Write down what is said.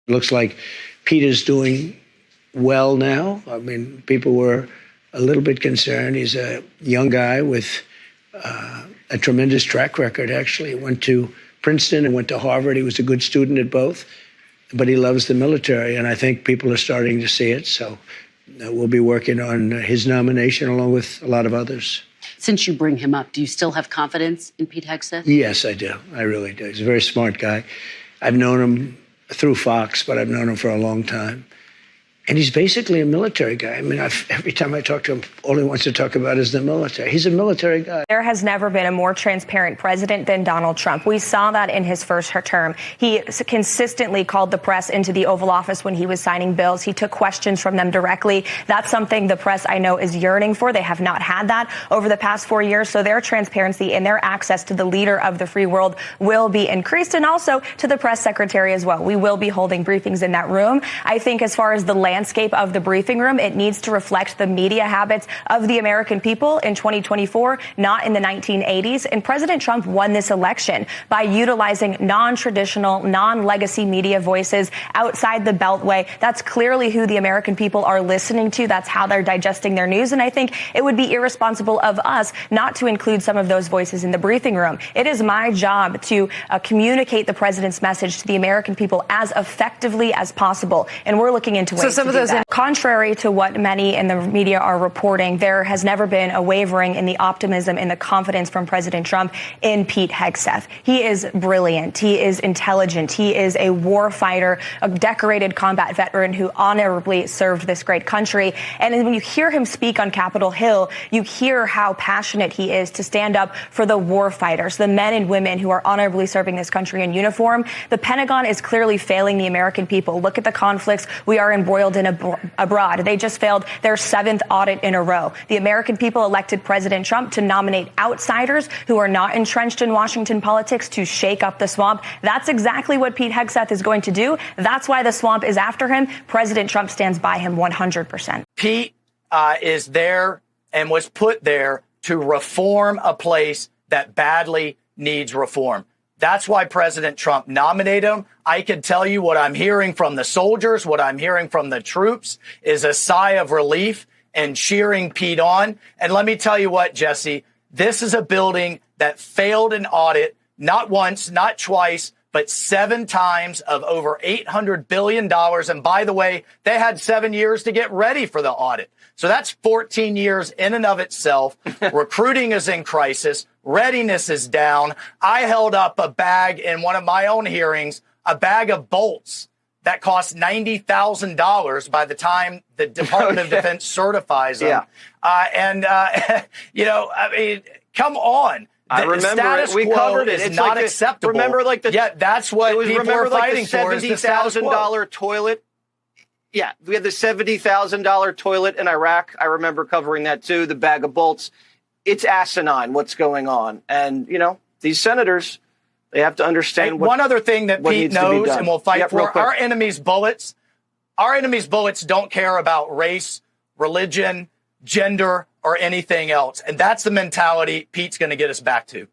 It looks like Peter's doing well now. I mean, people were a little bit concerned. He's a young guy with a tremendous track record, actually. He went to Princeton and went to Harvard. He was a good student at both, but he loves the military, and I think people are starting to see it. So we'll be working on his nomination along with a lot of others. Since you bring him up, do you still have confidence in Pete Hegseth? Yes, I do. I really do. He's a very smart guy. I've known him through Fox, but I've known him for a long time. And he's basically a military guy. I mean, every time I talk to him, all he wants to talk about is the military. He's a military guy. There has never been a more transparent president than Donald Trump. We saw that in his first term. He consistently called the press into the Oval Office when he was signing bills. He took questions from them directly. That's something the press, I know, is yearning for. They have not had that over the past 4 years. So their transparency and their access to the leader of the free world will be increased, and also to the press secretary as well. We will be holding briefings in that room. I think as far as the landscape of the briefing room, it needs to reflect the media habits of the American people in 2024, not in the 1980s. And President Trump won this election by utilizing non-traditional, non-legacy media voices outside the Beltway. That's clearly who the American people are listening to. That's how they're digesting their news. And I think it would be irresponsible of us not to include some of those voices in the briefing room. It is my job to communicate the president's message to the American people as effectively as possible. And we're looking into ways to do that. Contrary to what many in the media are reporting, there has never been a wavering in the optimism and the confidence from President Trump in Pete Hegseth. He is brilliant. He is intelligent. He is a war fighter, a decorated combat veteran who honorably served this great country. And when you hear him speak on Capitol Hill, you hear how passionate he is to stand up for the war fighters, the men and women who are honorably serving this country in uniform. The Pentagon is clearly failing the American people. Look at the conflicts we are embroiled in abroad. They just failed their 7th audit in a row. The American people elected President Trump to nominate outsiders who are not entrenched in Washington politics to shake up the swamp. That's exactly what Pete Hegseth is going to do. That's why the swamp is after him. President Trump stands by him 100%. Pete is there and was put there to reform a place that badly needs reform. That's why President Trump nominated him. I can tell you what I'm hearing from the soldiers, what I'm hearing from the troops is a sigh of relief and cheering Pete on. And let me tell you what, Jesse, this is a building that failed an audit, not once, not twice, but 7 times of over $800 billion. And by the way, they had 7 years to get ready for the audit. So that's 14 years in and of itself. Recruiting is in crisis. Readiness is down. I held up a bag in one of my own hearings, a bag of bolts that cost $90,000 by the time the Department of Defense certifies them. You know, I mean, come on. I remember it. We covered it. It's not acceptable. Remember, like that's what people are fighting for. The $70,000 toilet. Yeah, we had the $70,000 toilet in Iraq. I remember covering that too. The bag of bolts. It's asinine what's going on, and you know these senators. They have to understand. One other thing that Pete knows and will fight for: our enemies' bullets. Our enemies' bullets don't care about race, religion, gender, or anything else, and that's the mentality Pete's going to get us back to.